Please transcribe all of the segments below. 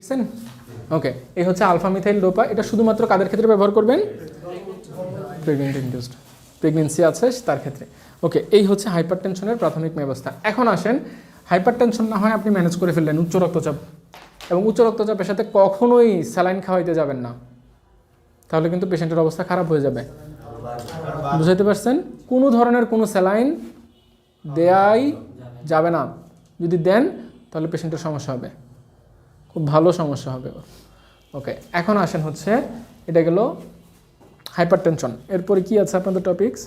বুঝছেন? ওকে, এই হচ্ছে আলফা মিথাইল ডোপা। এটা শুধুমাত্র কাদের ক্ষেত্রে ব্যবহার করবেন? প্রেগনেন্ট ইনডিউসড, প্রেগনেন্সি আছে তার ক্ষেত্রে। ওকে, এই হচ্ছে হাইপারটেনশনের প্রাথমিক ব্যবস্থা। এখন আসেন, হাইপারটেনশন না হয় আপনি ম্যানেজ করে ফেললেন, উচ্চ রক্তচাপ, এবং উচ্চ রক্তচাপের সাথে কখনোই স্যালাইন খাওয়াইতে যাবেন না, তাহলে কিন্তু পেশেন্টের অবস্থা খারাপ হয়ে যাবে। বুঝাইতে পারছেন? কোনো ধরনের কোনো স্যালাইন দেয়াই যাবে না। যদি দেন তাহলে পেশেন্টের সমস্যা হবে, খুব ভালো সমস্যা হবে। ওকে, এখন আসেন হচ্ছে, এটা গেল হাইপারটেনশন। এরপরে কি আছে আপনাদের টপিকস?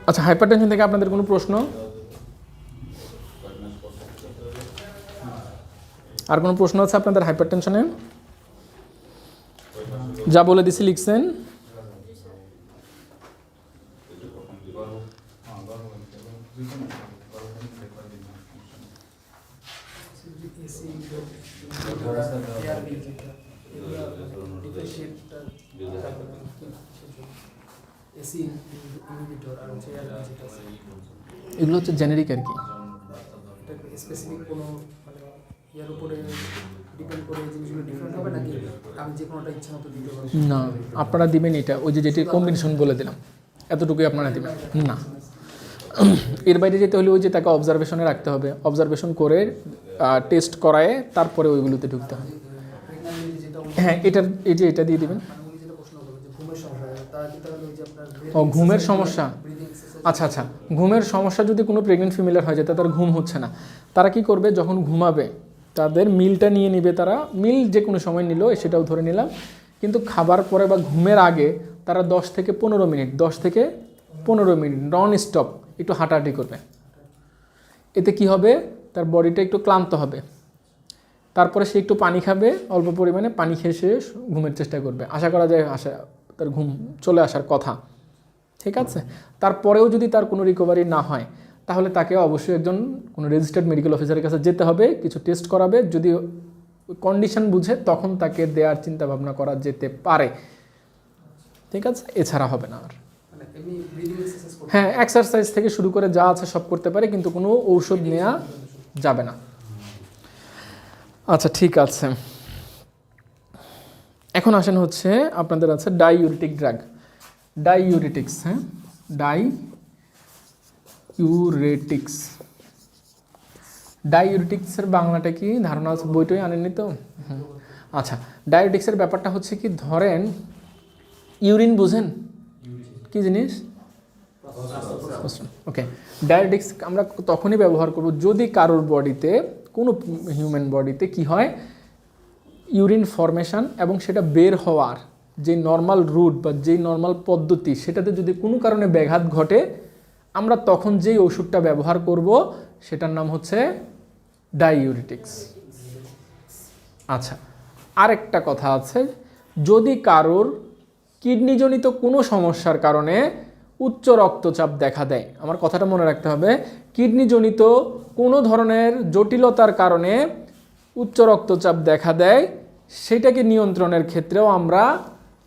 আচ্ছা, হাইপারটেনশন থেকে আপনাদের কোনো প্রশ্ন? আর কোনো প্রশ্ন আছে আপনাদের হাইপারটেনশনে? যা বলে দিছি লিখছেন? এগুলো হচ্ছে জেনেরিক আর কি, স্পেসিফিক কোনো মানে ইয়ার উপরে ডিপেন্ড করে জিনিসগুলো ডিফারেন্ট হবে নাকি আমি যে কোনোটা ইচ্ছা মতো দিতে পারবো? না, আপনারা দিবেন এটা, ওই যে যেটি কম্বিনেশন বলে দিলাম, এতটুকুই আপনারা দিবেন না। এর বাইরে যেতে হলে ওই যে তাকে অবজারভেশনে রাখতে হবে, অবজারভেশন করে টেস্ট করায় তারপরে ওইগুলোতে ঢুকতে হবে। হ্যাঁ, এটার এই যে এটা দিয়ে দিবেন। ও, ঘুমের সমস্যা। আচ্ছা আচ্ছা, ঘুমের সমস্যা যদি কোনো প্রেগনেন্ট ফিমেলের হয় যাতে তার ঘুম হচ্ছে না, তারা কি করবে? যখন ঘুমাবে তাদের মিলটা নিয়ে নিবে, তারা মিল যে কোনো সময় নিল সেটাও ধরে নিলাম, কিন্তু খাবার পরে বা ঘুমের আগে তারা 10 থেকে 15 মিনিট নন স্টপ একটু হাঁটাহাঁটি করবে। এতে কি হবে? তার বডিটা একটু ক্লান্ত হবে, তারপরে সে একটু পানি খাবে, অল্প পরিমাণে পানি খেয়ে সে ঘুমের চেষ্টা করবে। আশা করা যায় তার ঘুম চলে আসার কথা। ঠিক আছে, তারপরেও যদি তার কোনো রিকভারি না হয় তাহলে তাকে অবশ্যই একজন কোনো রেজিস্টার্ড মেডিকেল অফিসারের কাছে যেতে হবে, কিছু টেস্ট করাবে, যদি কন্ডিশন বুঝে তখন তাকে দেওয়ার চিন্তা ভাবনা করা যেতে পারে। ঠিক আছে, এছাড়া হবে না আর। হ্যাঁ, এক্সারসাইজ থেকে শুরু করে যা আছে সব করতে পারে, কিন্তু কোনো ঔষধ নেওয়া যাবে না। আচ্ছা, ঠিক আছে। এখন আসেন হচ্ছে আপনাদের আছে ডাইউরেটিক ড্রাগ, ডাইউরেটিক্স। হ্যাঁ, ডাইউরেটিক্সের বাংলাটা কি ধারণা আছে? বইটই আনেননি তো? আচ্ছা, ডাইউরেটিক্সের ব্যাপারটা হচ্ছে কি, ধরেন ইউরিন বুঝেন কি জিনিস? ওকে, ডাইউরেটিক্স আমরা তখনই ব্যবহার করব যদি কারোর বডিতে, কোনো হিউম্যান বডিতে কি হয়, ইউরিন ফরমেশন এবং সেটা বের হওয়ার যে নর্মাল রুট বা যেই নর্মাল পদ্ধতি, সেটাতে যদি কোনো কারণে ব্যাঘাত ঘটে, আমরা তখন যেই ওষুধটা ব্যবহার করব সেটার নাম হচ্ছে ডাইউরেটিক্স। আচ্ছা, আরেকটা কথা আছে, যদি কারোর কিডনিজনিত কোনো সমস্যার কারণে উচ্চ রক্তচাপ দেখা দেয়, আমার কথাটা মনে রাখতে হবে, কিডনিজনিত কোনো ধরনের জটিলতার কারণে উচ্চ রক্তচাপ দেখা দেয়, সেটাকে নিয়ন্ত্রণের ক্ষেত্রেও আমরা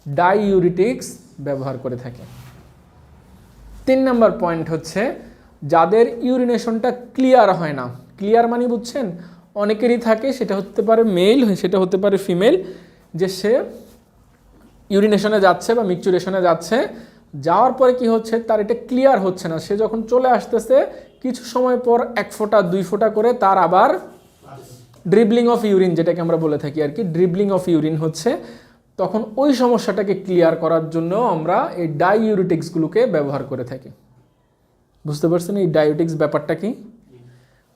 ডাইউরেটিক্স ব্যবহার করে থাকি। 3 নম্বর পয়েন্ট হচ্ছে, যাদের ইউরিনেশনটা ক্লিয়ার হয় না, ক্লিয়ার মানে বুঝছেন, অনেকেরই থাকে, সেটা হতে পারে মেল, সেটা হতে পারে ফিমেল, যে সে ইউরিনেশনে যাচ্ছে বা মিকচুরেশনে যাচ্ছে, যাওয়ার পরে কি হচ্ছে, তার এটা ক্লিয়ার হচ্ছে না, সে যখন চলে আসতেছে কিছু সময় পর 1 ফোঁটা 2 ফোঁটা করে তার আবার ড্রিবলিং অফ ইউরিন, যেটাকে আমরা বলে থাকি আর কি, ড্রিবলিং অফ ইউরিন হচ্ছে, তখন ওই সমস্যাটাকে ক্লিয়ার করার জন্য আমরা এই ডাইউরেটিক্সগুলোকে ব্যবহার করে থাকি। বুঝতে পারছেন এই ডাইউরেটিক্স ব্যাপারটা কি?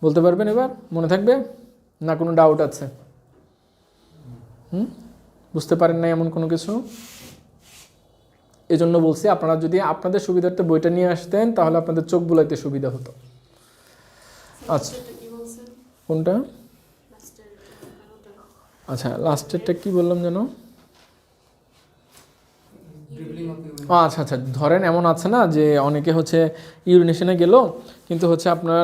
বলতে পারবেন এবার? মনে থাকবে না? কোনো ডাউট আছে? বুঝতে পারেন না এমন কোনো কিছু? এজন্য বলছি, আপনারা যদি আপনাদের সুবিধার্থে বইটা নিয়ে আসতেন তাহলে আপনাদের চোখ বুলাইতে সুবিধা হতো। আচ্ছা, কোনটা? আচ্ছা, লাস্টেরটা কি বললাম যেন? আচ্ছা আচ্ছা, ধরেন এমন আছে না যে অনেকে হচ্ছে ইউরিনেশনে গেল, কিন্তু হচ্ছে আপনার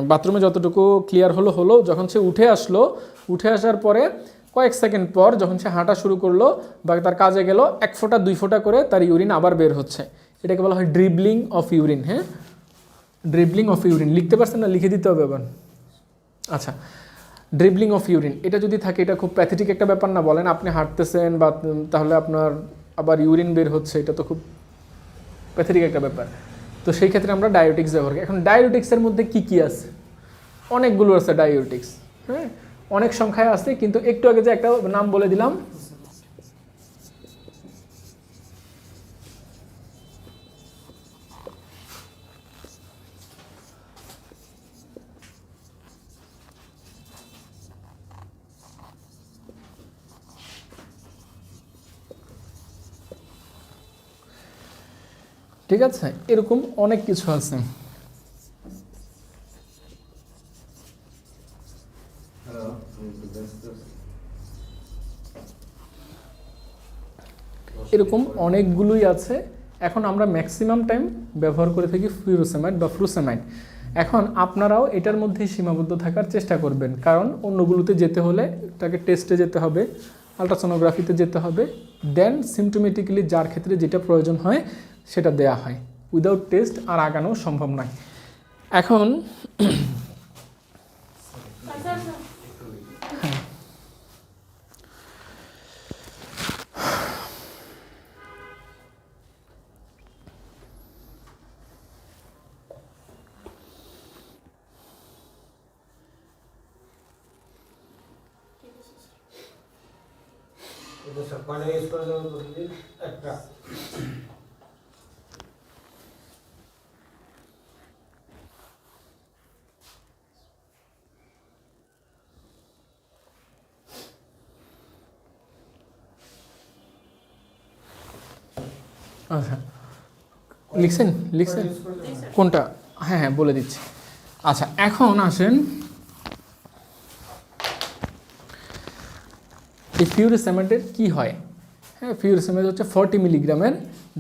বাথরুমে যতটুকু ক্লিয়ার হলো, যখন সে উঠে আসার পরে কয়েক সেকেন্ড পর যখন সে হাঁটা শুরু করলো বা তার কাজে গেল, 1 ফোঁটা 2 ফোঁটা করে তার ইউরিন আবার বের হচ্ছে, এটাকে বলা হয় ড্রিবলিং অফ ইউরিন। হ্যাঁ, ড্রিবলিং অফ ইউরিন লিখতে পারছেন না, লিখে দিতে হবে আবার। আচ্ছা, ড্রিবলিং অফ ইউরিন এটা যদি থাকে, এটা খুব প্যাথেটিক একটা ব্যাপার না? বলেন আপনি হাঁটতেছেন বা তাহলে আপনার আবার ইউরিন বের হচ্ছে, এটা তো খুব প্যাথেটিক একটা ব্যাপার। তো সেই ক্ষেত্রে আমরা ডায়োটিক্স ব্যবহার করি। এখন ডায়োটিক্সের মধ্যে কি কি আছে? অনেকগুলো আছে ডায়োটিক্স, হ্যাঁ অনেক সংখ্যায় আছে, কিন্তু একটু আগে যে একটা নাম বলে দিলাম, ঠিক আছে, এরকম অনেক কিছু আছে। এরকম অনেকগুলোই আছে। এখন আমরা ম্যাক্সিমাম টাইম ব্যবহার করে থাকি ফিউরোসেমাইড বা ফ্রুসেমাইড। এখন আপনারাও এটার মধ্যেই সীমাবদ্ধ থাকার চেষ্টা করবেন, কারণ অন্যগুলোতে যেতে হলে তাকে টেস্টে যেতে হবে, আলট্রাসোনোগ্রাফিতে যেতে হবে, দেন সিমটোমেটিক্যালি যার ক্ষেত্রে যেটা প্রয়োজন হয় সেটা দেয়া হয়। উইদাউট টেস্ট আর আগানো সম্ভব নয়। এখন আচ্ছা, লিখছেন কোনটা? হ্যাঁ হ্যাঁ বলে দিচ্ছি। আচ্ছা, এখন আসেন এই ফিউরোসেমাইডের কী হয়। হ্যাঁ, ফিউরোসেমাইড হচ্ছে 40 মিলিগ্রামের,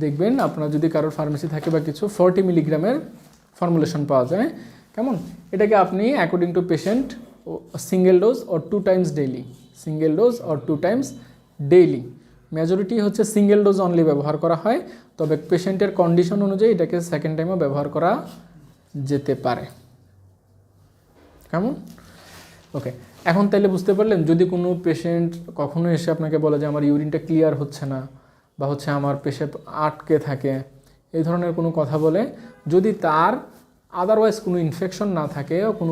দেখবেন আপনার যদি কারোর ফার্মেসি থাকে বা কিছু 40 মিলিগ্রামের ফর্মুলেশন পাওয়া যায়। কেমন? এটাকে আপনি according to patient single dose or 2 Times daily, single dose or 2 Times daily, majority হচ্ছে সিঙ্গেল ডোজ অনলি ব্যবহার করা হয়, তবে পেশেন্টের কন্ডিশন অনুযায়ী এটাকে সেকেন্ড টাইমও ব্যবহার করা যেতে পারে। কেমন? ওকে, এখন তাইলে বুঝতে পারলেন, যদি কোনো পেশেন্ট কখনো এসে আপনাকে বলে যে আমার ইউরিনটা ক্লিয়ার হচ্ছে না বা হচ্ছে আমার পেশাব আটকে থাকে, এই ধরনের কোনো কথা বলে, যদি তার আদারওয়াইজ কোনো ইনফেকশন না থাকে ও কোনো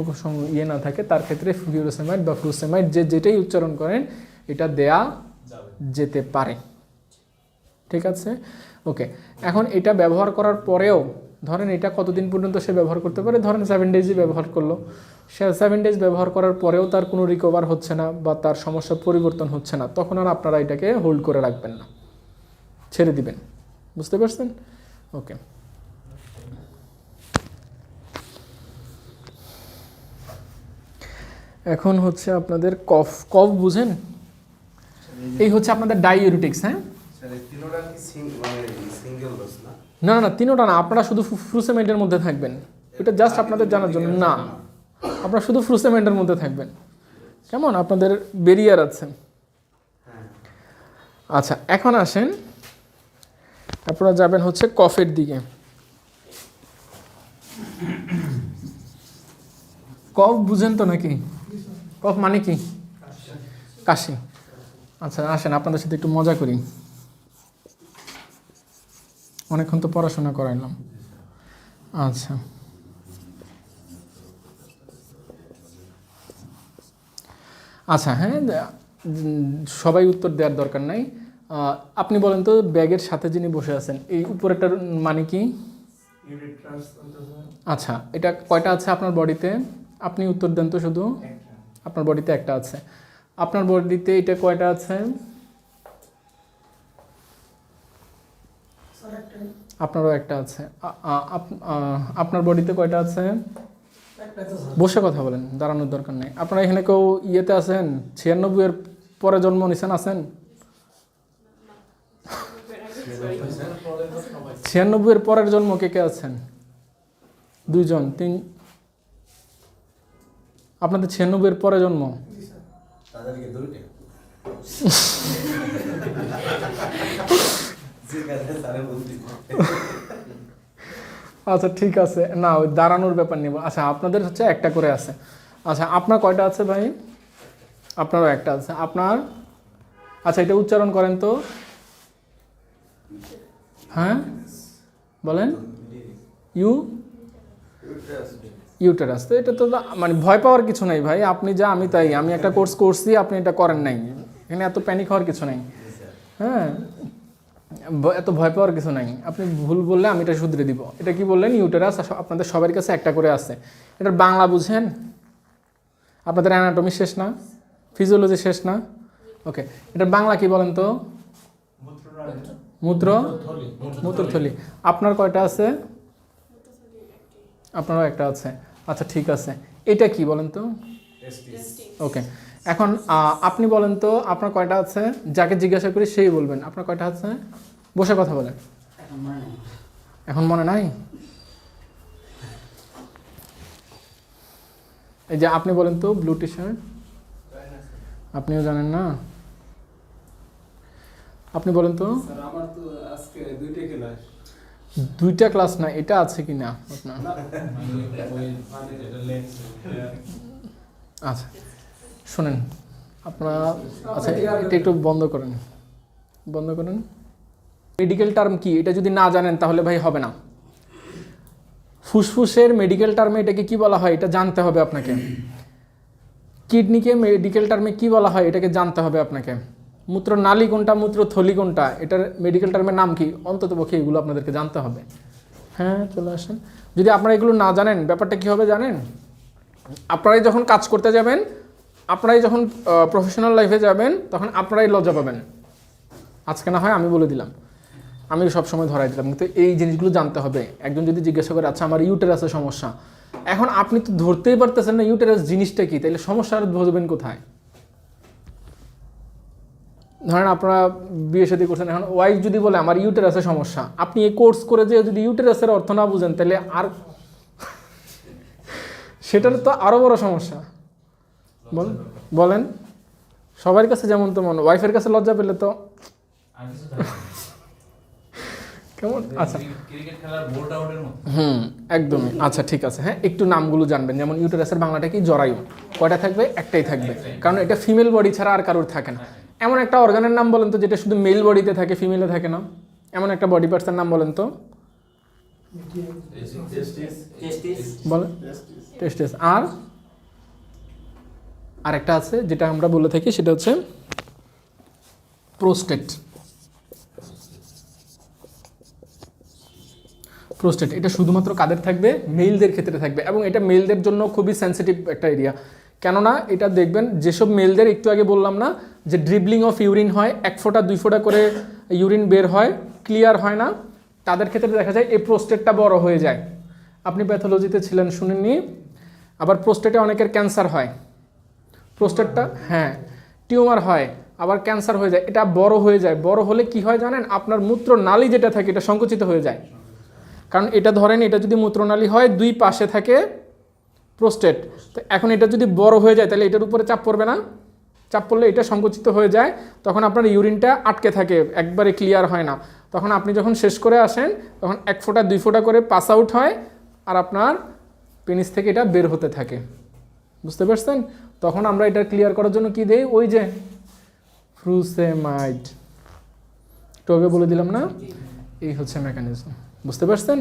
ইয়ে না থাকে, তার ক্ষেত্রে ফিউরোসেমাইড বা ফ্রুসেমাইড যেটাই উচ্চারণ করেন এটা দেয়া যেতে পারে। ঠিক আছে, ওকে। এখন এটা ব্যবহার করার পরেও ধরেন এটা কতদিন পর্যন্ত সে ব্যবহার করতে পারে, ধরেন 7 ডেজই ব্যবহার করলো, সে 7 ডেজ ব্যবহার করার পরেও তার কোনো রিকভার হচ্ছে না বা তার সমস্যা পরিবর্তন হচ্ছে না, তখন আর আপনারা এটাকে হোল্ড করে রাখবেন না, ছেড়ে দিবেন। বুঝতে পারছেন? ওকে। এখন হচ্ছে আপনাদের কফ বুঝেন? এই হচ্ছে আপনাদের ডাইউরেটিক্স। হ্যাঁ, না না তিনোটা না, আপনারা শুধু ফ্রুসেমাইডের মধ্যে থাকবেন, এটা জাস্ট আপনাদের জানার জন্য। না, আপনারা শুধু ফ্রুসেমাইডের মধ্যে থাকবেন। কেমন? আপনাদের বেরিয়ার আছে। আচ্ছা, এখন আসেন আপনারা যাবেন হচ্ছে কফের দিকে। কফ বুঝেন তো নাকি? কফ মানে কি? কাশি। আচ্ছা, আসেন আপনাদের সাথে একটু মজা করি, অনেকক্ষণ তো পড়াশোনা করাইলাম। আচ্ছা, আচ্ছা, হ্যাঁ সবাই উত্তর দেওয়ার দরকার নাই। আপনি বলেন তো, ব্যাগের সাথে যিনি বসে আছেন, এই উপরেরটার মানে কি? আচ্ছা, এটা কয়টা আছে আপনার বডিতে? আপনি উত্তর দেন তো শুধু। আপনার বডিতে একটা আছে। আপনার বডিতে এটা কয়টা আছে? আপনারও একটা আছে। আপনার বডিতে কয়টা আছে? বসে কথা বলেন, দাঁড়ানোর দরকার নেই। আপনারা এখানে কেউ ইয়েতে আছেন, 96 পরে জন্ম নিছেন আছেন? 96 পরের জন্ম কে কে আছেন? 2 জন 3। আপনাদের 96 পরে জন্ম? আচ্ছা ঠিক আছে, না ওই দাঁড়ানোর ব্যাপার নিব। আচ্ছা আপনাদের হচ্ছে একটা করে আছে। আচ্ছা আপনার কয়টা আছে ভাই? আপনারও একটা আছে। আপনার, আচ্ছা এটা উচ্চারণ করেন তো। হ্যাঁ বলেন। U uterus. তো এটা তো মানে ভয় পাওয়ার কিছু নাই ভাই, আপনি যা আমি তাই। আমি একটা কোর্স করছি, আপনি এটা করেন নাই, এখানে এত প্যানিক হওয়ার কিছু নাই। হ্যাঁ, এত ভয় পাওয়ার কিছু নাই। আপনি ভুল বললে আমি এটা শুধরে দিব। এটা কি বললেন? ইউটেরাস। আপনাদের সবার কাছে একটা করে আছে। এটার বাংলা বুঝেন? আপনাদের অ্যানাটমি শেষ না? ফিজিওলজি শেষ না? ওকে, এটার বাংলা কি বলেন তো? মূত্রথলি। আপনার কয়টা আছে? আপনারও একটা আছে। আচ্ছা ঠিক আছে, এটা কি বলেন তো? ওকে, এখন আপনি বলেন তো আপনার কয়টা আছে? যাকে জিজ্ঞাসা করি সেই বলবেন আপনার কয়টা আছে। বসে কথা বলেন। এখন মনে নাই? এই যে আপনি বলেন তো, ব্লু টি শার্ট, আপনিও জানেন না? আপনি বলেন তো। আমার তো আজকে দুইটা ক্লাস না, এটা আছে কি না আপনার? আচ্ছা শোনেন আপনারা, আচ্ছা এটা একটু বন্ধ করেন, বন্ধ করেন। মেডিকেল টার্ম কি এটা যদি না জানেন তাহলে ভাই হবে না। ফুসফুসের মেডিকেল টার্মে এটাকে কি বলা হয় এটা জানতে হবে আপনাকে। কিডনিকে মেডিকেল টার্মে কি বলা হয় এটাকে জানতে হবে আপনাকে। মূত্রনালী কোনটা, মূত্রথলি কোনটা, এটার মেডিকেল টার্মের নাম কি, অন্ততপক্ষে এগুলো আপনাদেরকে জানতে হবে। হ্যাঁ চলে আসেন। যদি আপনারা এগুলো না জানেন ব্যাপারটা কী হবে জানেন? আপনারাই যখন কাজ করতে যাবেন, আপনারাই যখন প্রফেশনাল লাইফে যাবেন, তখন আপনারাই লজ্জা পাবেন। আজকে না হয় আমি বলে দিলাম, আমি সবসময় ধরাই দিলাম, কিন্তু এই জিনিসগুলো জানতে হবে। একজন যদি জিজ্ঞাসা করে আচ্ছা আমার ইউটেরাসের সমস্যা, এখন আপনি তো ধরতেই পারতেছেন না ইউটেরাস জিনিসটা কি, তাইলে সমস্যা আর বুঝবেন কোথায়? ধরেন আপনারা বিয়ে শাদী করছেন, এখন ওয়াইফ যদি বলে আমার ইউটেরাসের সমস্যা, আপনি এই কোর্স করে যে যদি ইউটেরাসের অর্থ না বুঝেন তাহলে আর সেটার তো আরও বড় সমস্যা। বলেন সবার কাছে যেমন তো মনে, ওয়াইফের কাছে লজ্জা পেলে তো কেমন? আচ্ছা একদমই। আচ্ছা ঠিক আছে, হ্যাঁ একটু নামগুলো জানবেন। যেমন ইউটেরাসের বাংলাটা কি? জরায়ু। কয়টা থাকবে? একটাই থাকবে, কারণ এটা ফিমেল বডি ছাড়া আর কারোর থাকে না। এমন একটা অর্গানের নাম বলেন তো যেটা শুধু মেল বডিতে থাকে, ফিমেলে থাকে না, এমন একটা বডি পার্টসের নাম বলেন তো। বলেন টেস্টিস। আর আরেকটা আছে যেটা আমরা বলে থাকি, সেটা হচ্ছে প্রোস্টেট। প্রোস্টেট এটা শুধুমাত্র কাদের থাকবে? মেলদের ক্ষেত্রে থাকবে, এবং এটা মেলদের জন্য খুবই সেন্সিটিভ একটা এরিয়া। কেননা এটা দেখবেন যেসব মেলদের একটু আগে বললাম না যে ড্রিবলিং অফ ইউরিন হয়, 1 ফোঁটা 2 ফোঁটা করে ইউরিন বের হয়, ক্লিয়ার হয় না, তাদের ক্ষেত্রে দেখা যায় এই প্রোস্টেটটা বড় হয়ে যায়। আপনি প্যাথোলজিতে ছিলেন শুনেননি? আবার প্রোস্টেটে অনেকের ক্যান্সার হয়। প্রোস্টেটটা হ্যাঁ টিউমার হয়, আবার ক্যান্সার হয়ে যায়, এটা বড় হয়ে যায়। বড় হলে কি হয় জানেন? আপনার মূত্রনালী যেটা থাকে এটা সংকুচিত হয়ে যায়। কারণ এটা ধরেন এটা যদি মূত্রনালী হয়, 2 পাশে থাকে প্রোস্টেট, তো এখন এটা যদি বড় হয়ে যায় তাহলে এটার উপরে চাপ পড়বে না? চাপ পড়লে এটা সংকুচিত হয়ে যায়, তখন আপনার ইউরিনটা আটকে থাকে, একবারে ক্লিয়ার হয় না। তখন আপনি যখন শেষ করে আসেন তখন 1 ফোঁটা 2 ফোঁটা করে পাস আউট হয়, আর আপনার পেনিস থেকে এটা বের হতে থাকে। বুঝতে পারছেন? তখন আমরা এটা ক্লিয়ার করার জন্য কি দেই? ওই যে ফ্রুসেমাইড, একটু আগে বলে দিলাম না? এই হচ্ছে মেকানিজম। বুঝতে পারছেন?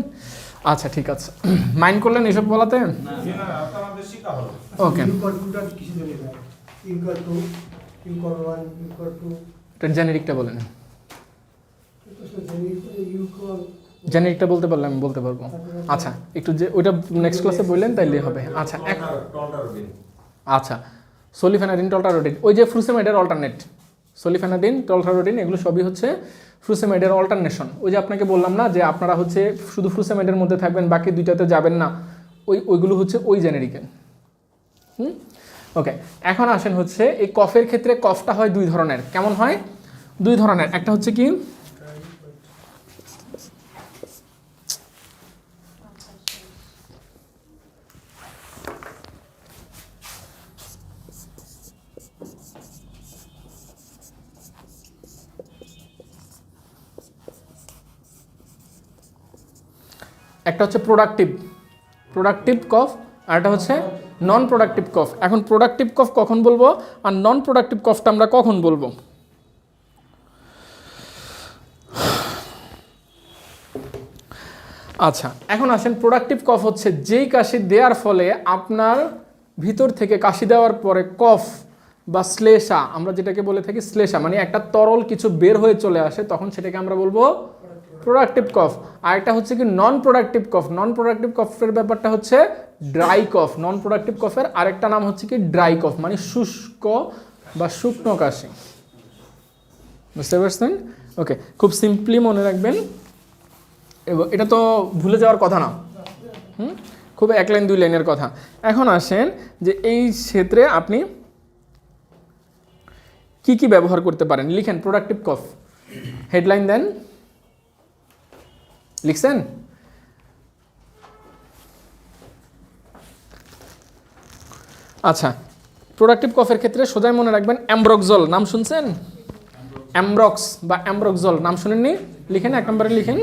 আচ্ছা ঠিক আছে, মাইন্ড করলেন এসব বলাতে? ওকে, এটা জেনেরিকটা বলেন। জেনেরিকটা বলতে পারলে আমি বলতে পারবো। আচ্ছা একটু যে ওইটা নেক্সট ক্লাসে বললেন তাইলে হবে। আচ্ছা আচ্ছা সলিফেনাডিন, টলটারোডিন, ওই যে ফ্রুসেমাইডের অল্টারনেট। সলিফেনাডিন, টলটারোডিন এগুলো সবই হচ্ছে ফ্রুসেমাইডের অল্টারনেশন। ওই যে আপনাকে বললাম না যে আপনারা হচ্ছে শুধু ফ্রুসেমাইডের মধ্যে থাকবেন, বাকি দুইটাতে যাবেন না, ওইগুলো হচ্ছে ওই জেনেরিকের। ওকে, এখন আসেন হচ্ছে এই কফের ক্ষেত্রে। কফটা হয় 2 ধরনের। কেমন হয়? 2 ধরনের। একটা হচ্ছে কি একটা হচ্ছে প্রোডাক্টিভ কফ, আর একটা হচ্ছে নন প্রোডাক্টিভ কফ। এখন প্রোডাক্টিভ কফ কখন বলবো আর নন প্রোডাক্টিভ কফটা আমরা কখন বলবো? আচ্ছা, এখন আসেন প্রোডাক্টিভ কফ হচ্ছে যেই কাশি দেওয়ার ফলে আপনার ভিতর থেকে কাশি দেওয়ার পরে কফ বা শ্লেষা, আমরা যেটাকে বলে থাকি শ্লেষা, মানে একটা তরল কিছু বের হয়ে চলে আসে, তখন সেটাকে আমরা বলবো প্রোডাক্টিভ কফ। আর একটা হচ্ছে কি নন প্রোডাক্টিভ কফ। নন প্রোডাক্টিভ কফের ব্যাপারটা হচ্ছে ড্রাই কফ। নন প্রোডাক্টিভ কফের আরেকটা নাম হচ্ছে কি ড্রাই কফ, মানে শুষ্ক বা শুকনো কাশি। বুঝতে পারছেন? ওকে, খুব সিম্পলি মনে রাখবেন, এটা তো ভুলে যাওয়ার কথা না, খুব 1 লাইন 2 লাইনের কথা। এখন আসেন যে এই ক্ষেত্রে আপনি কি কি ব্যবহার করতে পারেন, লিখেন। প্রোডাক্টিভ কফ হেডলাইন দেন, লিখছেন? আচ্ছা, প্রোডাক্টিভ কফের ক্ষেত্রে সোজাই মনে রাখবেন অ্যামব্রক্সল, নাম শুনছেন? অ্যামব্রক্স বা অ্যামব্রক্সল নাম শুনেননি? লিখেন, 1 নম্বরে লিখেন।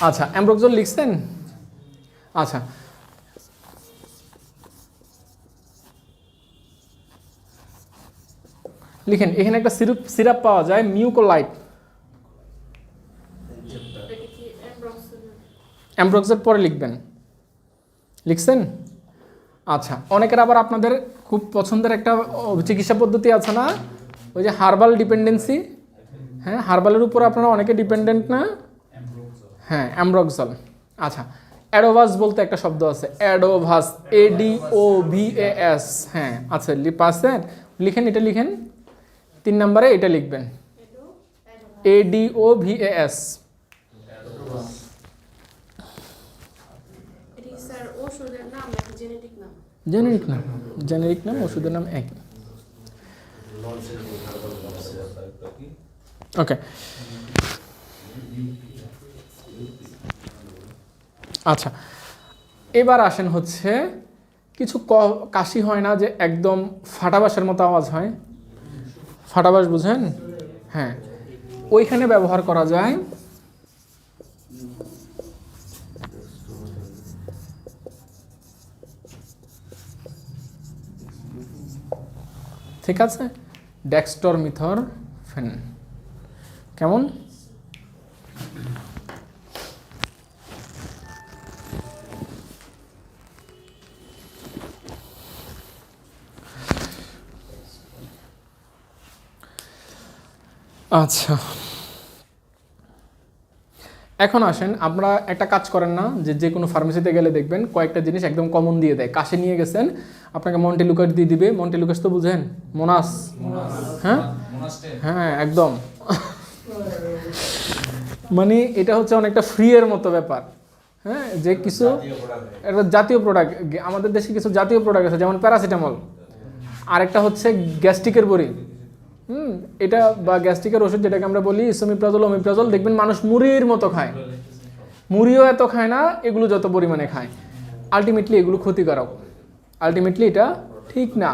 আচ্ছা, অ্যামব্রক্সল লিখছেন? আচ্ছা, লিখেন। এখানে একটা সিরাপ পাওয়া যায় মিউকোলাইট, অ্যামব্রক্সের পরে লিখবেন। লিখছেন? আচ্ছা, অনেকের আবার আপনাদের খুব পছন্দের একটা চিকিৎসা পদ্ধতি আছে না, ওই যে হার্বাল ডিপেন্ডেন্সি। হ্যাঁ, হার্বালের উপর আপনারা অনেকে ডিপেন্ডেন্ট না? হ্যাঁ, অ্যামব্রক্সল। আচ্ছা, অ্যাডোভাস বলতে একটা শব্দ আছে, অ্যাডোভাস, ADOVAS। হ্যাঁ, আচ্ছা, পাচ্ছেন? লিখেন, এটা লিখেন। 3 নম্বরে এটা লিখবেন, ADOVAS। জেনেরিক নাম, ওষুধের নাম একই। ওকে, আচ্ছা, এবার আসেন হচ্ছে কিছু কাশি হয় না যে একদম ফাটাবাসের মতো আওয়াজ হয়, ফাটাবাস বুঝেন? হ্যাঁ, ওইখানে ব্যবহার করা যায় ঠিক আছে, ডেক্সটরমিথরফেন। কেমন? আচ্ছা, এখন আসেন, আমরা একটা কাজ করেন না যে কোনো ফার্মেসিতে গেলে দেখবেন কয়েকটা জিনিস একদম কমন দিয়ে দেয়। কাশি নিয়ে গেছেন, আপনাকে মন্টেলুকাস দিয়ে দিবে। মন্টেলুকাস তো বুঝেন? মোনাস। হ্যাঁ হ্যাঁ, একদম। মানে এটা হচ্ছে অনেকটা ফ্রি এর মতো ব্যাপার। হ্যাঁ, যে কিছু একটা জাতীয় প্রোডাক্ট, আমাদের দেশে কিছু জাতীয় প্রোডাক্ট আছে, যেমন প্যারাসিটামল, আরেকটা হচ্ছে গ্যাস্ট্রিকের বড়ি। এটা বা গ্যাস্ট্রিকের ওষুধ যেটাকে আমরা বলি ইসোমিপ্রাজল, ওমিপ্রাজল, দেখবেন মানুষ মুড়ির মতো খায়। মুড়িও এত খায় না, এগুলো যত পরিমাণে খায়। আলটিমেটলি এগুলো ক্ষতিকারক, আলটিমেটলি এটা ঠিক না।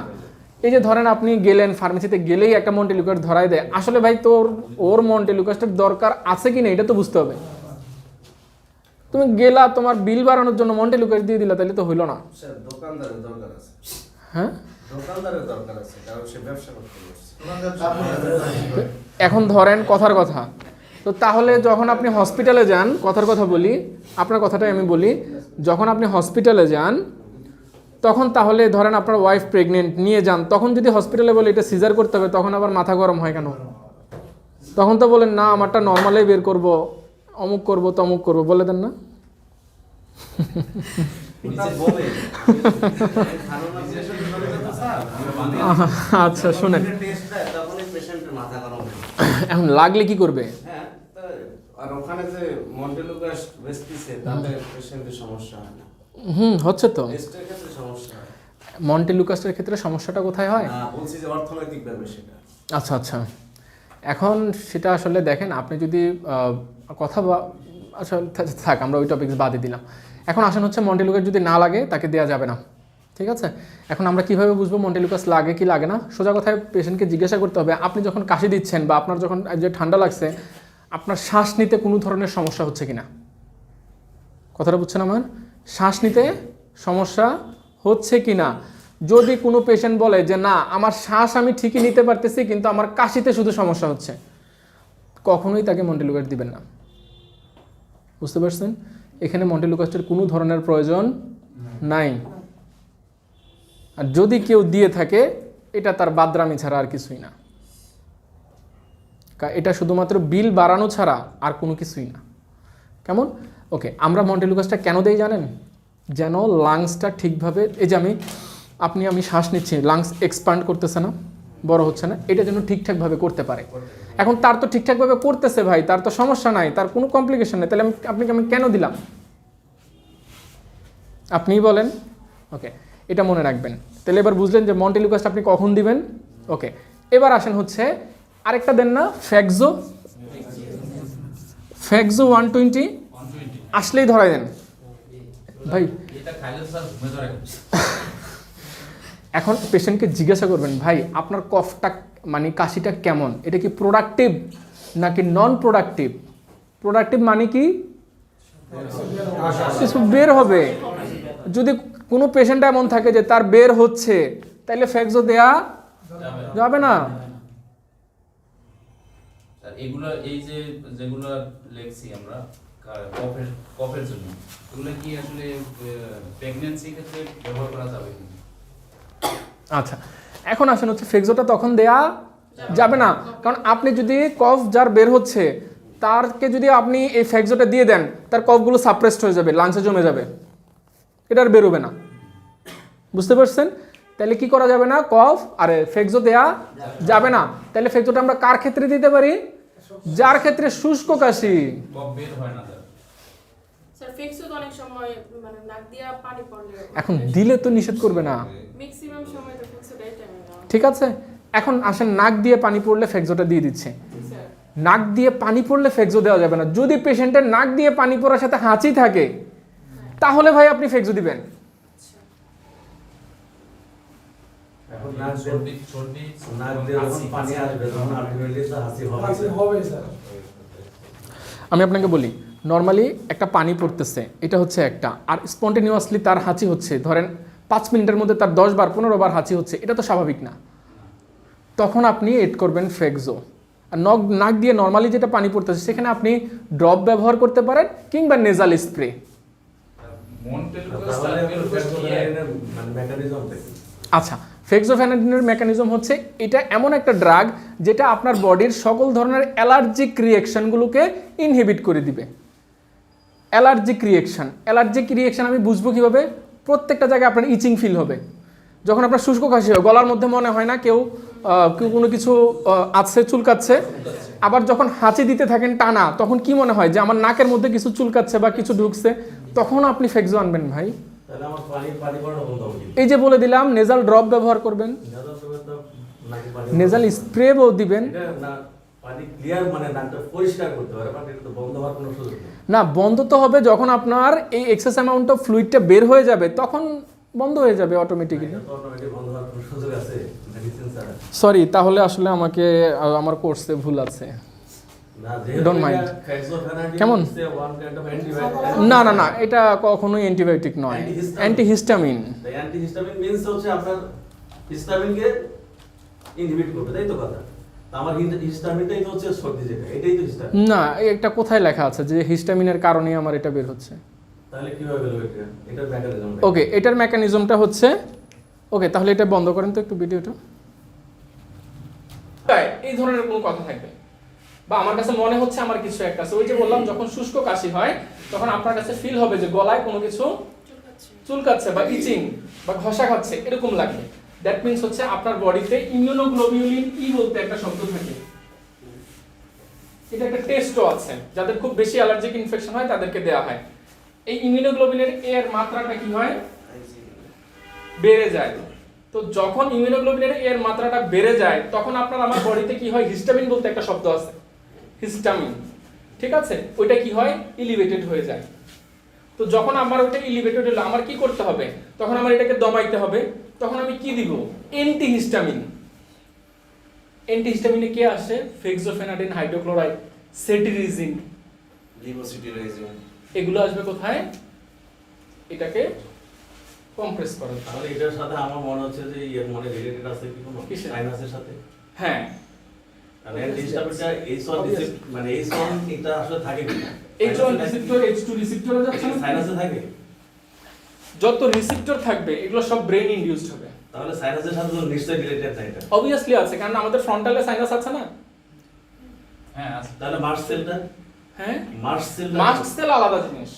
এই যে ধরেন আপনি গেলেন ফার্মেসিতে, গেলেই একটা মন্টেলুকাস ধরায় দেয়, আসলে ভাই ওর মন্টেলুকাসটার দরকার আছে কি না এটা তো বুঝতে হবে। তুমি গেলা তোমার বিল বাড়ানোর জন্য মন্টেলুকাস দিয়ে দিলা, তাহলে তো হইল না। দোকানদারের দরকার আছে। হ্যাঁ, দোকানদারের দরকার আছে, কারণ সে ব্যবসা করতে পারছে। এখন ধরেন কথার কথা, তো তাহলে যখন আপনি হসপিটালে যান, কথার কথা বলি, আপনার কথাটাই আমি বলি, যখন আপনি হসপিটালে যান তখন তাহলে ধরেন আপনার ওয়াইফ প্রেগনেন্ট, নিয়ে যান, তখন যদি হসপিটালে বলে এটা সিজার করতে হবে, তখন আবার মাথা গরম হয় কেন? তখন তো বলেন না আমারটা নর্মালেই বের করব, অমুক করব তমুক করব, বলে দেন না? আচ্ছা শুনেন, এখন লাগলে কি করবে? আর ওখানে যে মন্টেলুকাস বেচতেছে তাতে পেশেন্টের সমস্যা হয় না। হচ্ছে তো। টেস্টের ক্ষেত্রে সমস্যা হয়। মন্টেলুকাসের ক্ষেত্রে সমস্যাটা কোথায় হয়? না, বলছি যে অর্থনৈতিকভাবে সেটা। আচ্ছা আচ্ছা, এখন সেটা আসলে দেখেন, আপনি যদি কথা আসলে থাক, আমরা ওই টপিক বাদে দিলাম। এখন আসেন হচ্ছে মন্টেলুকাস যদি না লাগে তাকে দেওয়া যাবে না, ঠিক আছে? এখন আমরা কিভাবে বুঝবো মন্টেলুকাস লাগে কি লাগে না? সোজা কথায় পেশেন্টকে জিজ্ঞাসা করতে হবে, আপনি যখন কাশি দিচ্ছেন বা আপনার যখন যে ঠান্ডা লাগছে, আপনার শ্বাস নিতে কোনো ধরনের সমস্যা হচ্ছে কিনা? কথাটা বুঝছেন আমার? শ্বাস নিতে সমস্যা হচ্ছে কিনা? যদি কোনো পেশেন্ট বলে যে না আমার শ্বাস আমি ঠিকই নিতে পারতেছি কিন্তু আমার কাশিতে শুধু সমস্যা হচ্ছে, কখনোই তাকে মন্টেলুকাস দিবেন না। বুঝতে পারছেন? এখানে মন্টেলুকাসের কোনো ধরনের প্রয়োজন নাই। আর যদি কেউ দিয়ে থাকে এটা তার বাদরামি ছাড়া আর কিছুই না, এটা শুধুমাত্র বিল বাড়ানো ছাড়া আর কোনো কিছুই না। কেমন? ওকে, আমরা মন্টেলুকাসটা কেন দেই জানেন? যেন লাংসটা ঠিকভাবে, এই যে আমি শ্বাস নিচ্ছি, লাংস এক্সপান্ড করতেছে না, বড় হচ্ছে না, এটা যেন ঠিকঠাকভাবে করতে পারে। এখন তার তো ঠিকঠাকভাবে করতেছে ভাই, তার তো সমস্যা নাই, তার কোনো কমপ্লিকেশন নেই, তাহলে আপনাকে আমি কেন দিলাম? আপনিই বলেন। ওকে, এটা মনে রাখবেন। তাহলে এবার বুঝলেন যে মন্টেলুকাসটা আপনি কখন দিবেন। ওকে, এবার আসেন হচ্ছে আরেকটা দেন না, ফ্যাক্সো 120 আসলেই ধরাই দেন ভাই। এখন পেশেন্টকে জিজ্ঞাসা করবেন, ভাই আপনার কফটা মানে কাশিটা কেমন, এটা কি প্রোডাক্টিভ নাকি নন প্রোডাক্টিভ? প্রোডাক্টিভ মানে কি কিছু বের হবে। যদি কোনো পেশেন্ট এমন থাকে যে তার বের হচ্ছে, তাইলে ফ্যাক্সো দেয়া যাবে না। এগুলো এই যে যেগুলো লেখছি আমরা কফের জন্য, এগুলো কি আসলে প্রেগন্যান্সি ক্ষেত্রে ব্যবহার করা যাবে কি? আচ্ছা, এখন আসেন হচ্ছে ফ্যাক্সোটা তখন দেয়া যাবে না, কারণ আপনি যদি কফ যার বের হচ্ছে তারকে যদি আপনি এই ফ্যাক্সোটা দিয়ে দেন, তার কফগুলো সাপ্রেসড হয়ে যাবে, লাংসে জমে যাবে, এটা আর বেরোবে না। বুঝতে পারছেন? তাহলে কি করা যাবে না? কফ আরে ফ্যাক্সো দেয়া যাবে না। তাহলে ফ্যাক্সোটা আমরা কার ক্ষেত্রে দিতে পারি? যার ক্ষেত্রে শুষ্ক কাশি, কফ বের হয় না স্যার। ফিক্সড অনেক সময় মানে নাক দিয়া পানি পড়লে, এখন দিলে তো নিষেধ করবে না, ম্যাক্সিমাম সময় তো ফিক্সড এটাই না। ঠিক আছে? এখন আসেন নাক দিয়ে পানি পড়লে ফ্যাক্সোটা দিয়ে দিচ্ছে, স্যার নাক দিয়ে পানি পড়লে ফ্যাক্সো দেওয়া যাবে না। যদি পেশেন্টের নাক দিয়ে পানি পড়ার সাথে হাঁচি থাকে তাহলে ভাই আপনি ফ্যাক্সো দিবেন। এখন নাক দিয়ে সর্দি নাক দিয়ে যখন পানি আসবে তখন আলটিমেটলি তো হাসি হবে। হবে স্যার। আমি আপনাকে বলি, নর্মালি একটা পানি পড়তেছে, এটা হচ্ছে একটা, আর স্পন্টেনিয়াসলি তার হাঁচি হচ্ছে, ধরেন 5 মিনিটের মধ্যে তার 10 বার 15 বার হাঁচি হচ্ছে, এটা তো স্বাভাবিক না। তখন আপনি এড করবেন ফ্যাক্সো। আর নাক দিয়ে নর্মালি যেটা পানি পড়তেছে সেখানে আপনি ড্রপ ব্যবহার করতে পারেন কিংবা নেজাল স্প্রে। মন্টেলুকাস তাহলে টার্পিলোকাস কি এক? মানে মেকানিজমটা কি? আচ্ছা, ফেক্সোফেনাডিনের মেকানিজম হচ্ছে এটা এমন একটা ড্রাগ যেটা আপনার বডির সকল ধরনের অ্যালার্জিক রিয়েকশনগুলোকে ইনহিবিট করে দিবে। অ্যালার্জিক রিয়েকশন আমি বুঝবো কীভাবে? প্রত্যেকটা জায়গায় আপনার ইচিং ফিল হবে। যখন আপনার শুষ্ক কাশি হয়, গলার মধ্যে মনে হয় না কেউ কোনো কিছু আছে, চুলকাচ্ছে। আবার যখন হাঁচি দিতে থাকেন টানা, তখন কি মনে হয় যে আমার নাকের মধ্যে কিছু চুলকাচ্ছে বা কিছু ঢুকছে, তখন আপনি ফেক্সো আনবেন ভাই। তাহলে আমার পানি পড়ানো বন্ধ হবে কি? এই যে বলে দিলাম, নেজাল ড্রপ ব্যবহার করবেন, নেজাল তবে তো নাকি পানি নেজাল স্প্রেও দিবেন। এটা না পানি ক্লিয়ার মানে নাকটা পরিষ্কার করতে পারে, বাট এটা তো বন্ধ হওয়ার কোনো সুযোগ নেই। না, বন্ধ তো হবে যখন আপনার এই এক্সেস অ্যামাউন্ট অফ ফ্লুইডটা বের হয়ে যাবে, তখন বন্ধ হয়ে যাবে অটোমেটিক্যালি। এটা তো অটোমেটিক বন্ধ হওয়ার কোনো সুযোগ আছে মেডিসিন ছাড়া? সরি, তাহলে আসলে আমাকে আমার কোর্সে ভুল আছে। না, যেহেতু Don't mind. ফ্যাক্সোফেনাডিন কেমন? is a one kind of antibiotic. না না না, এটা কখনোই অ্যান্টিবায়োটিক নয়, অ্যান্টিহিস্টামিন। তাই অ্যান্টিহিস্টামিন মিন্স হচ্ছে আপনার হিস্টামিনকে ইনহিবিট করবে, তাই তো কথা? তো আমার হিস্টামিনটাই তো হচ্ছে সর্দি, যেটা এটাই তো হিস্টামিন। না, এটা কোথায় লেখা আছে যে হিস্টামিনের কারণেই আমার এটা বের হচ্ছে? তাহলে কিভাবে হলো এটা? এটার মেকানিজম ওকে, এটার মেকানিজমটা হচ্ছে, ওকে তাহলে এটা বন্ধ করেন তো একটু ভিডিওটা। এই ধরনের কোনো কথা থাকবে বা আমার কাছে মনে হচ্ছে আমার কিছু একটা আছে, ওই যে বললাম যখন শুষ্ক কাশি হয় তখন আপনার কাছে ফিল হবে যে গলায় কোনো কিছু চুলকাচ্ছে বা ইচিং বা ঘষা খাচ্ছে, এরকম লাগবে। দ্যাট মিন্স হচ্ছে আপনার বডিতে ইমিউনোগ্লোবিউলিন ই বলতে একটা শব্দ থাকে, এটা একটা টেস্টও আছে, যাদের খুব বেশি অ্যালার্জিক ইনফেকশন হয় তাদেরকে দেওয়া হয়। এই ইমিউনোগ্লোবিনের এর মাত্রাটা কি হয়? বেড়ে যায়। তো যখন ইমিউনোগ্লোবিনের এর মাত্রাটা বেড়ে যায় তখন আপনার আমার বডিতে কি হয়, হিস্টামিন বলতে একটা শব্দ আছে, হিস্টামিন, ঠিক আছে, ওইটা কি হয়, এলিভেটেড হয়ে যায়। তো যখন আমার ওইটা এলিভেটেড হলো আমার কি করতে হবে, তখন আমার এটাকে দমাইতে হবে, তখন আমি কি দিব, অ্যান্টিহিস্টামিন। অ্যান্টিহিস্টামিনে কে আসে, ফেক্সোফেনাডিন, হাইড্রোক্লোরাইড, সেটিরিজিন, লিভোসিটিরাইজিন। এগুলো আসবে কোথায়, এটাকে কম্প্রেস করার জন্য। তাহলে এটার সাথে আমার মনে হচ্ছে যে এর মানে রিলেটেড আছে কি কোনো কিসের? সাইনাসের সাথে। হ্যাঁ, কারণ অ্যান্টিহিস্টামিনটা H1 মানে H1 এটা আসলে থাকে কি H1 রিসেপ্টর, H2 রিসেপ্টরে যাচ্ছে না, সাইনাসে থাকে। যত রিসেপ্টর থাকবে এগুলো সব ব্রেন ইনডিউসড হবে। তাহলে সাইনাসের সাথে তো নিশ্চয়ই রিলেটেড না এটা। অবভিয়াসলি আছে, কারণ আমাদের ফ্রন্টালে সাইনাস আছে না। হ্যাঁ আছে। তাহলে মার্শ সেলটা, হ্যাঁ, মার্শ সেল, মাস্ট সেল আলাদা জিনিস।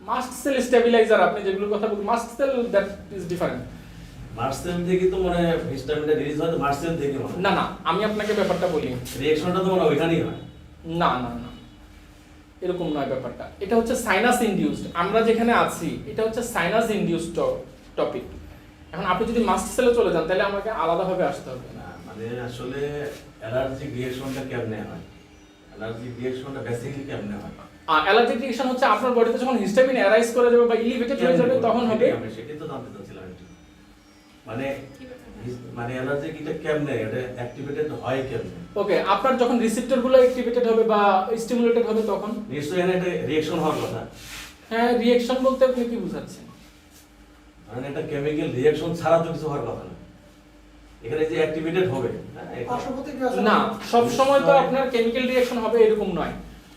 মাস্ট সেল স্টেবিলাইজার, আপনি যেগুলোর কথা বলছেন, mast cell that is different. মার্শ সেল থেকে তো মানে হিস্টামিনটা রিলিজ হয়, তো মার্শ সেল থেকে মানে না না, আমি আপনাকে ব্যাপারটা বলি, রিঅ্যাকশনটা তো মানে ওইখানেই হয়। না না না, এরকম নয় ব্যাপারটা। এটা হচ্ছে সাইনাস ইনডিউসড, আমরা যেখানে আছি এটা হচ্ছে সাইনাস ইনডিউসড টপিক। এখন আপনি যদি মাস্ট সেলে চলে যান তাহলে আমাকে আলাদাভাবে আসতে হবে। না মানে আসলে অ্যালার্জিক রিঅ্যাকশনটা কেমনে হয়, অ্যালার্জিক রিঅ্যাকশনটা বেসিক্যালি কেমনে হয়। অ্যালার্জিক রিঅ্যাকশন হচ্ছে আপনার বডিতে যখন হিস্টামিন অ্যারাইজ করে যাবে বা এলিভেটেড হয়ে যাবে তখন হবে। আমি সেটাই তো জানতে চাচ্ছিলাম একটু। মানে মানে অ্যালার্জিক এটা কেমনে, এটা অ্যাক্টিভেটেড হয় কেমনে। ওকে, আপনার যখন রিসেপ্টর গুলো অ্যাক্টিভেটেড হবে বা স্টিমুলেটেড হবে তখন। নিশ্চয়ই এখানে একটা রিঅ্যাকশন হওয়ার কথা। হ্যাঁ, রিঅ্যাকশন বলতে আপনি কি বুঝাচ্ছেন? মানে একটা কেমিক্যাল রিঅ্যাকশন ছাড়া তো কিছু হওয়ার কথা না। এখানে যে অ্যাক্টিভেটেড হবে, না, সব সময় তো আপনার কেমিক্যাল রিঅ্যাকশন হবে এরকম নয়,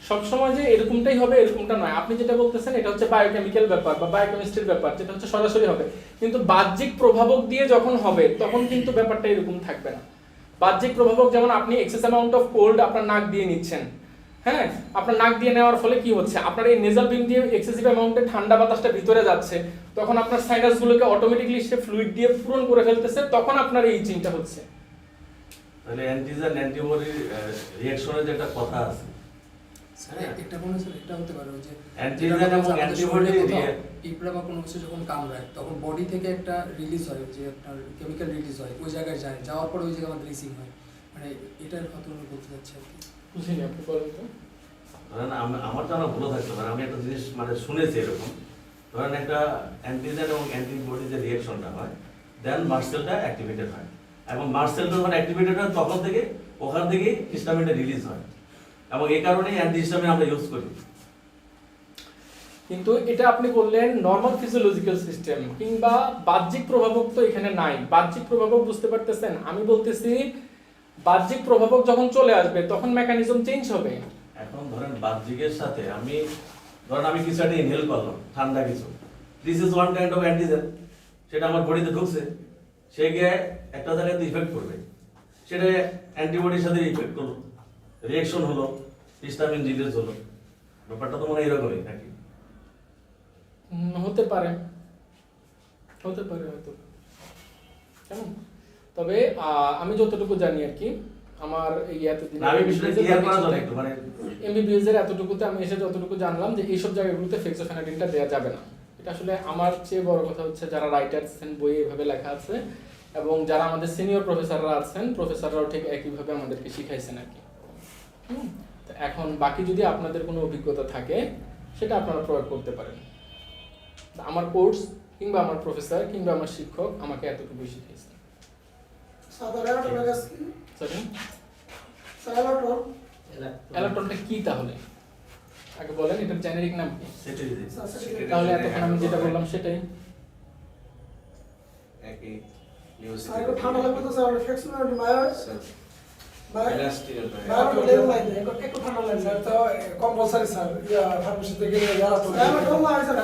সব সময় যে এরকমটাই হবে এরকমটা নয়। আপনি যেটা বলতেছেন এটা হচ্ছে বায়োকেমিক্যাল ব্যাপার বা বায়োকেমিস্ট্রির ব্যাপার, যেটা হচ্ছে সরাসরি হবে। কিন্তু বাহ্যিক প্রভাবক দিয়ে যখন হবে তখন কিন্তু ব্যাপারটা এরকম থাকবে না। বাহ্যিক প্রভাবক যেমন আপনি এক্সেস অ্যামাউন্ট অফ কোল্ড আপনার নাক দিয়ে নিচ্ছেন, হ্যাঁ, আপনার নাক দিয়ে নেওয়ার ফলে কি হচ্ছে, আপনার এই নেজাল বিন দিয়ে এক্সেসিভ অ্যামাউন্টে ঠান্ডা বাতাসটা ভিতরে যাচ্ছে, তখন আপনার সাইনাসগুলোকে অটোমেটিক্যালি সে ফ্লুইড দিয়ে পূরণ করে ফেলতেছে, তখন আপনার এই ইচিংটা হচ্ছে। তাহলে অ্যান্টিজেন অ্যান্টিবডি রিঅ্যাকশনের যে একটা কথা আছে, স্যার একটা কোনো স্যার এটা হতে পারে যে অ্যান্টিজেন এবং অ্যান্টিবডি পিঁপড়া বা কোনো কিছু যখন কামড়ায় তখন বডি থেকে একটা রিলিজ হয়, যে আপনার কেমিক্যাল রিলিজ হয়, ওই জায়গায় যায়, যাওয়ার পরে ওই জায়গায় আমাদের রিসিং হয়, মানে এটার কথা আমি বলতে চাচ্ছি আর কি। বুঝিনি, আপনি বলেন তো। ধরেন আমার জানা ভুল থাকতে পারে, আমি একটা জিনিস মানে শুনেছি এরকম। ধরেন একটা অ্যান্টিজেন এবং অ্যান্টিবডি যে রিঅ্যাকশনটা হয়, দেন মার্সেলটা অ্যাক্টিভেটেড হয়, এবং মার্সেলটা যখন অ্যাক্টিভেটেড হয় তখন থেকে ওখান থেকে হিস্টামিনটা রিলিজ হয়, এবং এই কারণেই অ্যান্টিহিস্টামিন আমরা ইউজ করি। কিন্তু এটা আপনি বললেন নরমাল ফিজিওলজিক্যাল সিস্টেম কিংবা বাহ্যিক প্রভাবক, তো এখানে নাই। বাহ্যিক প্রভাবক বুঝতে পারতেছেন, আমি বলতেছি বাহ্যিক প্রভাবক যখন চলে আসবে তখন মেকানিজম চেঞ্জ হবে। এখন ধরেন বাহ্যিকের সাথে আমি কিছু একটা ইনহেল করলাম, ঠান্ডা কিছু, this is one kind of antigen, সেটা আমার বডিতে ঢুকছে, সে গিয়ে একটা জায়গাতে ইফেক্ট করবে, সেটা অ্যান্টিবডির সাথে ইফেক্ট করলো, রিঅ্যাকশন হলো, হিস্টামিন রিলিজ হলো। ব্যাপারটা তো মনে হয় এরকমই নাকি? হতে পারে, হতে পারে হয়তো, কেমন। তবে আমি যতটুকু জানি আর কি, আমার এই এতদিন না, আমি বিষয়টা ক্লিয়ার করার জন্য একটু মানে এমবিবিএস এর এতটুকুতে আমি এসে যতটুকু জানলাম যে এইসব জায়গাগুলোতে ফেক্সোফেনাডিনটা দেওয়া যাবে না। এটা আসলে আমার চেয়ে বড় কথা হচ্ছে যারা রাইটার আছেন, বইয়ে এভাবে লেখা আছে, এবং যারা আমাদের সিনিয়র প্রফেসররা আছেন, প্রফেসররাও ঠিক একইভাবে আমাদেরকে শিখাইছেন আর কি। তো এখন বাকি যদি আপনাদের কোনো অভিজ্ঞতা থাকে সেটা আপনারা প্রয়োগ করতে পারেন। আমার কোর্স কিংবা আমার প্রফেসর কিংবা আমার শিক্ষক আমাকে এতটুকু শিখিয়েছে। অ্যালাটনটা কি তাহলে আগে বলেন, এটার জেনেরিক নাম কি? তাহলে এতক্ষণ আমি যেটা বললাম সেটাই। একই ঠান্ডা লাগবে তো স্যার ফ্লেক্সিবিলিটি মায়ার ইলাস্টিক একটু ঠান্ডা লাগবে স্যার তো কম্পালসারি স্যার ফার্মেসি থেকে যারা তো আমার তো মার স্যার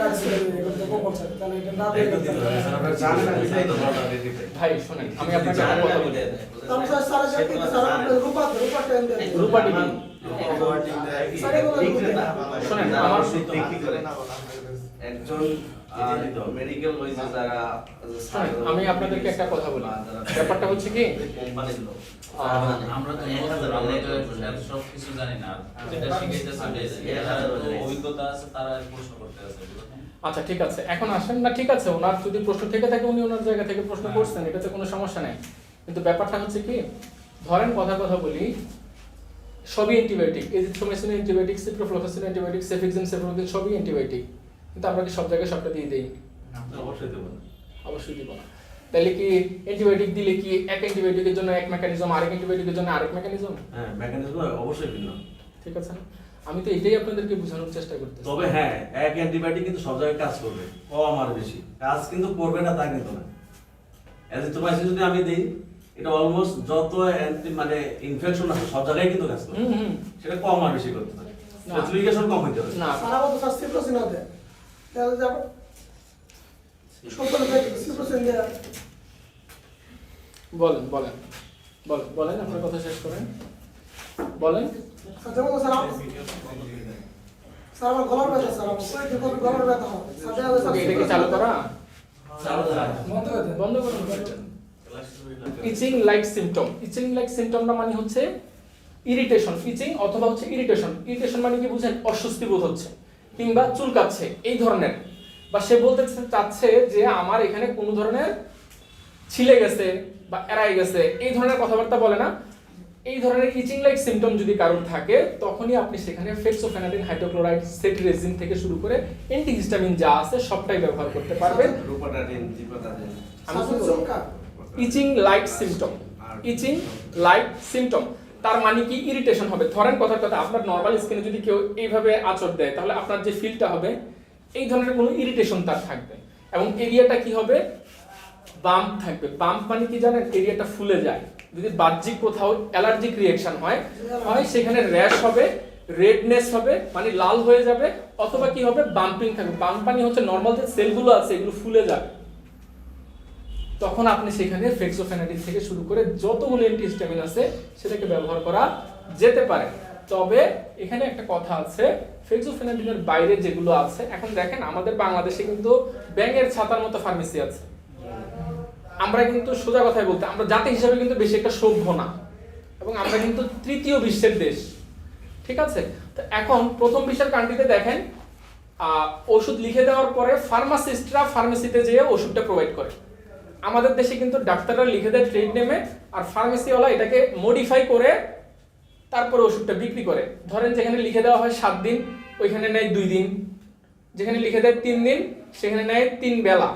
কম্পালসারি তাহলে এটা না দায়িত্ব দিতে হবে, স্যার আপনারা জানেন না, এটাই তো বড় রেডি। ভাই শুনেন, আমি আপনাকে একটা কথা বলি। তারপর স্যার যাকে স্যার আপনি রূপা টেন দেন রূপা টিভি শোনেন, আমার একজন মেডিকেল ওয়াইজে যারা আমি আপনাদেরকে একটা কথা বলি। ব্যাপারটা হচ্ছে কি, কোম্পানির লোক আমরা তো এত সব কিছু জানি না, যেটা শিখাইতেছে যারা অভিজ্ঞতা আছে তারা প্রশ্ন করতে আছে, বুঝলেন? আচ্ছা ঠিক আছে, এখন আসেন না, ঠিক আছে, ওনার যদি প্রশ্ন থেকে থাকে উনি ওনার জায়গা থেকে প্রশ্ন করছেন, এটাতে কোনো সমস্যা নাই। কিন্তু ব্যাপারটা হচ্ছে কি, ধরেন কথা বলি, সবই antibiotic, azithromycin antibiotic, ciprofloxacin antibiotic, cefixime, cefuroxime সবই অ্যান্টিবায়োটিক, কিন্তু আমরা কি সব জায়গায় সবটা দিয়ে দেই? অবশ্যই দেবো না। অবশ্যই দিব না। তাহলে কি অ্যান্টিবায়োটিক দিলে কি এক অ্যান্টিবায়োটিকের জন্য এক মেকানিজম, আরেক অ্যান্টিবায়োটিকের জন্য আরেক মেকানিজম? হ্যাঁ, মেকানিজম অবশ্যই ভিন্ন। ঠিক আছে না? আমি তো এটাই আপনাদেরকে বোঝানোর চেষ্টা করতেছি। তবে হ্যাঁ, এক অ্যান্টিবায়োটিক কিন্তু সব জায়গায় কাজ করবে, কম আর বেশি কাজ কিন্তু করবে না তা কিন্তু না। অ্যাজিথ্রোমাইসিন যদি আমি দিই, এটা অলমোস্ট যত মানে ইনফেকশন আছে সব জায়গায় কিন্তু কাজ করে, সেটা কম আর বেশি করতে পারে, স্পেসিফিকেশন কম হইতে হবে। না, স্যার আমার তো স্যার সিপ্রোসিন দেয়, তাহলে যাব সম্পূর্ণ সিপ্রোসিন দেয়। বলেন বলেন বলেন বলেন আপনার কথা শেষ করেন, বলেন। যেমন স্যার স্যার আমার গলার ব্যথা, স্যার আমার শরীরে খুব গলার ব্যথা হয়, স্যার দেখা যায় ওকে, এটা কি চালু করা? বন্ধ করে দেন। বন্ধ করুন। ইচিং লাইক সিম্পটম, ইচিং লাইক সিম্পটমটা মানে হচ্ছে ইরিটেশন, ইচিং অথবা হচ্ছে ইরিটেশন। ইরিটেশন মানে কি বুঝেন? অস্বস্তি বোধ হচ্ছে কিংবা চুলকাচ্ছে এই ধরনের, বা সে বলতে চাচ্ছে যে আমার এখানে কোনো ধরনের ছিলে গেছে বা এড়াই গেছে, এই ধরনের কথাবার্তা বলে না। এই ধরনের ইচিং লাইক সিম্পটম যদি কারোর থাকে, তখনই আপনি সেখানে ফেক্সোফেনাডিন, হাইড্রোক্লোরাইড, সেট্রিজিন থেকে শুরু করে অ্যান্টিহিস্টামিন যা আছে সবটাই ব্যবহার করতে পারবেন। রূপাটাডিন, জিপাটাডিন। আমি কি বলবো? ইচিং লাইক সিম্পটম, ইচিং লাইক সিম্পটম তার মানে কি ইরিটেশন হবে। ধরেন কথার কথা, আপনার নরমাল স্কিনে যদি কেউ এইভাবে আঁচড় দেয়, তাহলে আপনার যে ফিলটা হবে এই ধরনের কোনো ইরিটেশন তার থাকবে, এবং এরিয়াটা কি হবে? বাম্প থাকবে। বাম্প মানে কি জানেন? এরিয়াটা ফুলে যায়। যদি বাহ্যিক কোথাও অ্যালার্জিক রিঅ্যাকশন হয়, সেখানে র্যাশ হবে, রেডনেস হবে, মানে লাল হয়ে যাবে, অথবা কি হবে? বাম্পিং থাকবে। বাম্প মানে হচ্ছে নরমাল যে সেলগুলো আছে এগুলো ফুলে যাবে। তখন আপনি সেখানে ফেক্সোফেনাডিন থেকে শুরু করে যতগুলো অ্যান্টিহিস্টামিন আছে সেটাকে ব্যবহার করা যেতে পারে। তবে এখানে একটা কথা আছে, ফেক্সোফেনাডিনের বাইরে যেগুলো আছে, এখন দেখেন আমাদের বাংলাদেশে কিন্তু ব্যাঙের ছাতার মতো ফার্মেসি আছে। আমরা কিন্তু সোজা কথাই বলতে, আমরা জাতি হিসাবে কিন্তু বেশি একটা সভ্য না, এবং আমরা কিন্তু তৃতীয় বিশ্বের দেশ, ঠিক আছে? তো এখন প্রথম বিশ্বের কান্ট্রিতে দেখেন ওষুধ লিখে দেওয়ার পরে ফার্মাসিস্টরা ফার্মেসিতে যেয়ে ওষুধটা প্রোভাইড করে। আমাদের দেশে কিন্তু ডাক্তাররা লিখে দেয় ট্রেড নেমে, আর ফার্মেসিওয়ালা এটাকে মডিফাই করে তারপরে ওষুধটা বিক্রি করে। ধরেন যেখানে লিখে দেওয়া হয় 7 দিন, ওইখানে নেয় 2 দিন, যেখানে লিখে দেয় 3 দিন সেখানে নেয় 3 বেলা।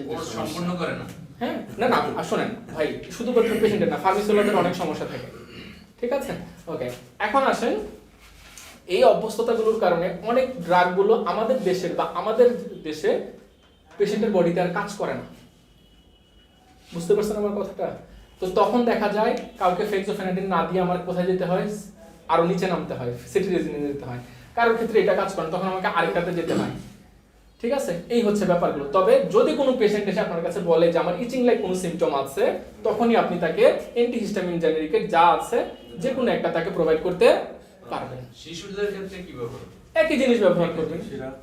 কোর্স সম্পূর্ণ করে না। হ্যাঁ, না না, আর শোনেন ভাই, শুধুমাত্র পেশেন্টের না, ফার্মেসিওয়ালাদের অনেক সমস্যা থাকে, ঠিক আছে? ওকে, এখন আসেন, এই অভ্যস্ততাগুলোর কারণে অনেক ড্রাগগুলো আমাদের দেশের বা আমাদের দেশে পেশেন্টের বডিতে আর কাজ করে না। বুঝতে পারছেন আমার কথাটা? তো তখন দেখা যায় কাউকে ফেক্সোফেনাডিন না দিয়ে আমার কোথায় যেতে হয়? আরো নিচে নামতে হয়, সেট্রিজিনে যেতে হয়। কারোর ক্ষেত্রে এটা কাজ করে, তখন আমাকে আরেকটাতে যেতে হয়, ঠিক আছে? এই হচ্ছে ব্যাপারগুলো। তবে যদি কোনো পেশেন্ট এসে আপনার কাছে বলে যে আমার ইচিং লাইক কোনো সিম্পটম আছে, তখনই আপনি তাকে অ্যান্টিহিস্টামিন জেনেরিকের যা আছে যে কোনো একটা তাকে প্রোভাইড করতে পারবেন। শিশুদের ক্ষেত্রে কি ব্যবহার? একই জিনিস ব্যবহার করবেন,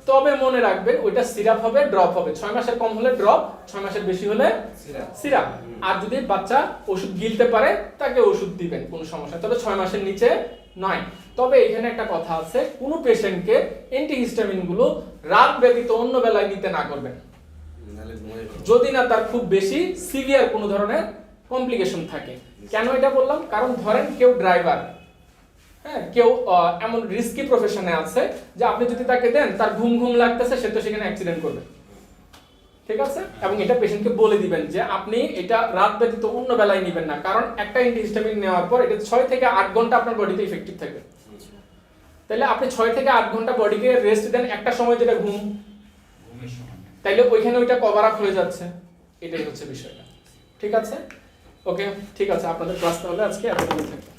তবে মনে রাখবেন ওইটা সিরাপ হবে, ড্রপ হবে। 6 মাসের কম হলে ড্রপ, 6 মাসের বেশি হলে সিরাপ। আর যদি বাচ্চা ওষুধ গিলতে পারে তাকে ওষুধ দিবেন, কোনো সমস্যা নেই, তবে 6 মাসের নিচে নয়। তবে এখানে একটা কথা আছে, কোনো পেশেন্টকে অ্যান্টিহিস্টামিন গুলো রাত ব্যতীত অন্য বেলায় নিতে না করবেন, যদি না তার খুব বেশি সিভিয়ার কোনো ধরনের কমপ্লিকেশন থাকে। কেন এটা বললাম? কারণ ধরেন কেউ ড্রাইভার, হ্যাঁ, কেউ এমন রিস্কি প্রফেশনে আছে যে আপনি যদি তাকে দেন, তার ঘুম ঘুম লাগতেছে, সে তো সেখানে অ্যাক্সিডেন্ট করবে, ঠিক আছে? এবং এটা পেশেন্টকে বলে দিবেন যে আপনি এটা রাত ব্যতীত অন্য বেলায় নেবেন না, কারণ একটা অ্যান্টিহিস্টামিন নেওয়ার পর এটা 6 থেকে 8 ঘন্টা আপনার বডিতে ইফেক্টিভ থাকবে। তাহলে আপনি 6 থেকে 8 ঘন্টা বডিকে রেস্ট দেন একটা সময়, যেটা ঘুমের সময়। তাইলে ওইখানে ওইটা কভার আপ হয়ে যাচ্ছে। এটাই হচ্ছে বিষয়টা, ঠিক আছে? ওকে, ঠিক আছে, আপনাদের ক্লাস তাহলে আজকে এতটুকু থাকবে।